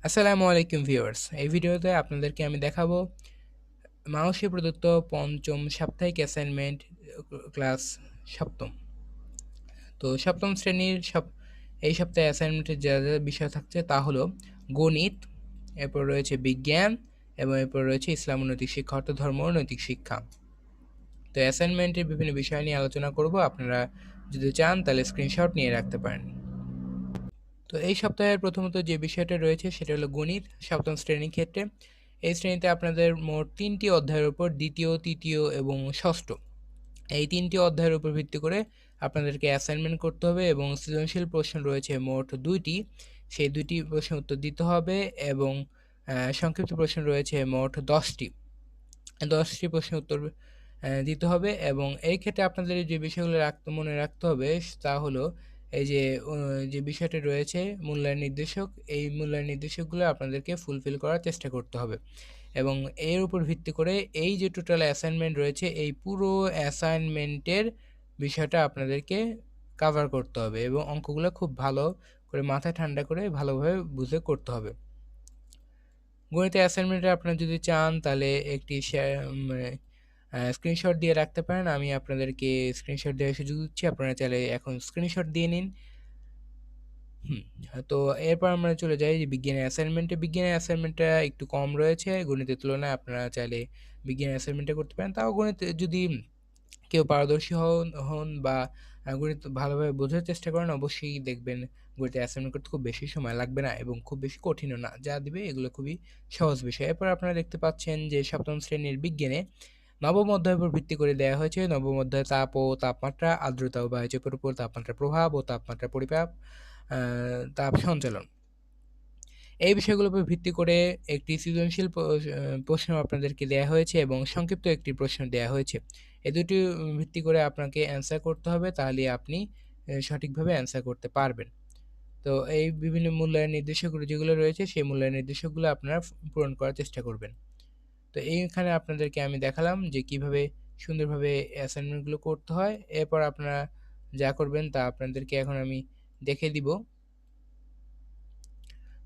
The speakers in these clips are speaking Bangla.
আসসালামু আলাইকুম ভিউয়ার্স। এই ভিডিওতে আপনাদেরকে আমি দেখাবো মাউসে প্রদত্ত পঞ্চম সাপ্তাহিক অ্যাসাইনমেন্ট ক্লাস সপ্তম। তো সপ্তম শ্রেণীর এই সপ্তাহে অ্যাসাইনমেন্টের যা বিষয় থাকছে তা হলো গণিত, এরপর রয়েছে বিজ্ঞান এবং এরপর রয়েছে ইসলাম ও নৈতিক শিক্ষা অর্থাৎ ধর্ম ও নৈতিক শিক্ষা। তো অ্যাসাইনমেন্টের বিভিন্ন বিষয় নিয়ে আলোচনা করব। আপনারা যদি চান তাহলে স্ক্রিনশট নিয়ে রাখতে পারেন। তো এই সপ্তাহের প্রথমত যে বিষয়টা রয়েছে সেটা হলো গণিত সপ্তম শ্রেণীর ক্ষেত্রে। এই শ্রেণীতে আপনাদের মোট ৩টি অধ্যায়ের উপর দ্বিতীয়, তৃতীয় এবং ষষ্ঠ এই ৩টি অধ্যায়ের উপর ভিত্তি করে আপনাদেরকে অ্যাসাইনমেন্ট করতে হবে এবং সৃজনশীল প্রশ্ন রয়েছে মোট ২টি। সেই ২টি প্রশ্নের উত্তর দিতে হবে এবং সংক্ষিপ্ত প্রশ্ন রয়েছে মোট ১০টি। ১০টি প্রশ্নের উত্তর দিতে হবে এবং এই ক্ষেত্রে আপনাদের যে বিষয়গুলো মনে রাখতে হবে তা হলো এই যে যে বিষয়টি রয়েছে মূল্যায়ন নির্দেশক, এই মূল্যায়ন নির্দেশকগুলো আপনাদেরকে ফুলফিল করার চেষ্টা করতে হবে এবং এর উপর ভিত্তি করে এই যে টোটাল অ্যাসাইনমেন্ট রয়েছে এই পুরো অ্যাসাইনমেন্টের বিষয়টা আপনাদেরকে কাভার করতে হবে এবং অঙ্কগুলো খুব ভালো করে মাথায় ঠান্ডা করে ভালোভাবে বুঝে করতে হবে। গণিতের অ্যাসাইনমেন্টে আপনারা যদি চান তাহলে একটি মানে স্ক্রিনশট দিয়ে রাখতে পারেন। আমি আপনাদেরকে স্ক্রিনশট দেওয়ার সুযোগ দিচ্ছি। আপনারা চাইলে এখন স্ক্রিনশট দিয়ে নিন। হুম, তো এরপর আমরা চলে যাই যে বিজ্ঞানের অ্যাসাইনমেন্টে। বিজ্ঞানের অ্যাসাইনমেন্টটা একটু কম রয়েছে গণিতের তুলনায়। আপনারা চাইলে বিজ্ঞানের অ্যাসাইনমেন্টটা করতে পারেন। তাও গণিতে যদি কেউ পারদর্শী হন হন বা গণিত ভালোভাবে বোঝার চেষ্টা করেন অবশ্যই দেখবেন গণিতের অ্যাসাইনমেন্ট করতে খুব বেশি সময় লাগবে না এবং খুব বেশি কঠিনও না। যা দিবে এগুলো খুবই সহজ বিষয়। এরপর আপনারা দেখতে পাচ্ছেন যে সপ্তম শ্রেণীর বিজ্ঞানে নবম অধ্যায়ের উপর ভিত্তি করে দেয়া হয়েছে। নবম অধ্যায়ে তাপ ও তাপমাত্রা, আর্দ্রতা ও বায়ুচাপের উপর তাপমাত্রার প্রভাব ও তাপমাত্রা পরিমাপ, তাপ সঞ্চালন। এই বিষয়গুলোর উপর ভিত্তি করে একটি সৃজনশীল প্রশ্ন আপনাদেরকে দেয়া হয়েছে এবং সংক্ষিপ্ত একটি প্রশ্ন দেয়া হয়েছে। এই দুটি ভিত্তি করে আপনাকে অ্যান্সার করতে হবে, তাহলেই আপনি সঠিকভাবে অ্যান্সার করতে পারবেন। তো এই বিভিন্ন মূল্যায়ন নির্দেশকগুলো যেগুলো রয়েছে সেই মূল্যায়ন নির্দেশকগুলো আপনারা পূরণ করার চেষ্টা করবেন। তো এইখানে আপনাদেরকে আমি দেখালাম যে কিভাবে সুন্দরভাবে অ্যাসাইনমেন্টগুলো করতে হয়। এরপর আপনারা যা করবেন তা আপনাদেরকে এখন আমি দেখিয়ে দিব।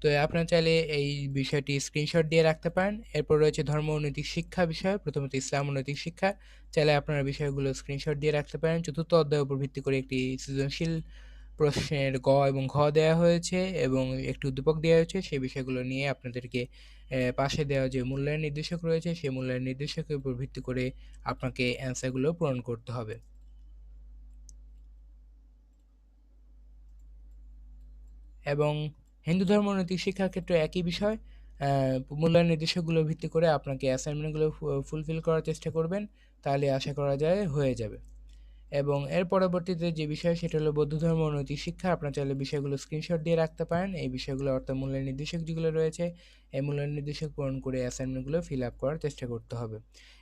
তো আপনারা চাইলে এই বিষয়টি স্ক্রিনশট দিয়ে রাখতে পারেন। এরপর রয়েছে ধর্ম ও নৈতিক শিক্ষা বিষয়। প্রথমত ইসলাম ও নৈতিক শিক্ষা। চাইলে আপনারা বিষয়গুলো স্ক্রিনশট দিয়ে রাখতে পারেন। চতুর্থ অধ্যায়ের উপর ভিত্তি করে একটি সৃজনশীল প্রশ্নের গ এবং ঘ দেয়া হয়েছে এবং একটি উদ্দীপক দেয়া হয়েছে। সেই বিষয়গুলো নিয়ে আপনাদেরকে পাশে দেওয়া যে মূল্যায়ন নির্দেশক রয়েছে, সেই মূল্যায়ন নির্দেশকের উপর ভিত্তি করে আপনাকে অ্যান্সারগুলো পূরণ করতে হবে। এবং হিন্দু ধর্ম নৈতিক শিক্ষার ক্ষেত্রে একই বিষয়। মূল্যায়ন নির্দেশকগুলোর ভিত্তি করে আপনাকে অ্যাসাইনমেন্টগুলো ফুলফিল করার চেষ্টা করবেন, তাহলে আশা করা যায় হয়ে যাবে। এবং এর পরবর্তীতে যে বিষয় সেটা হলো বৌদ্ধ ধর্ম ও নৈতিক শিক্ষা। আপনারা চাইলে বিষয়গুলো স্ক্রিনশট দিয়ে রাখতে পারেন। এই বিষয়গুলো অর্থাৎ মূল্যায়ন নির্দেশক যেগুলো রয়েছে এই মূল্যায়ন নির্দেশক পূরণ করে অ্যাসাইনমেন্টগুলো ফিল আপ করার চেষ্টা করতে হবে।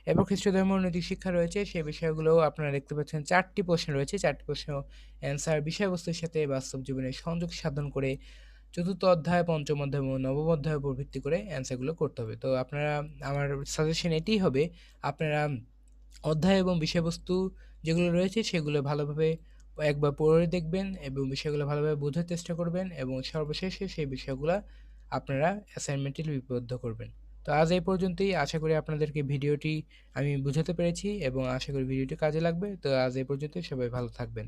এরপর খ্রিস্ট ধর্ম ও নৈতিক শিক্ষা রয়েছে, সেই বিষয়গুলোও আপনারা দেখতে পাচ্ছেন 4টি প্রশ্ন রয়েছে। 4টি প্রশ্ন অ্যান্সার বিষয়বস্তুর সাথে বাস্তব জীবনে সংযোগ সাধন করে চতুর্থ অধ্যায়, পঞ্চম অধ্যায় এবং নবম অধ্যায়ের উপর ভিত্তি করে অ্যান্সারগুলো করতে হবে। তো আপনারা, আমার সাজেশন এটিই হবে, আপনারা অধ্যায় এবং বিষয়বস্তু যেগুলো রয়েছে সেগুলো ভালোভাবে একবার পড়ে দেখবেন এবং বিষয়গুলো ভালোভাবে বোঝার চেষ্টা করবেন এবং সর্বশেষে সেই বিষয়গুলো আপনারা অ্যাসাইনমেন্টে লিপিবদ্ধ করবেন। তো আজ এই পর্যন্তই। আশা করি আপনাদেরকে ভিডিওটি আমি বুঝাতে পেরেছি এবং আশা করি ভিডিওটি কাজে লাগবে। তো আজ এই পর্যন্তই। সবাই ভালো থাকবেন।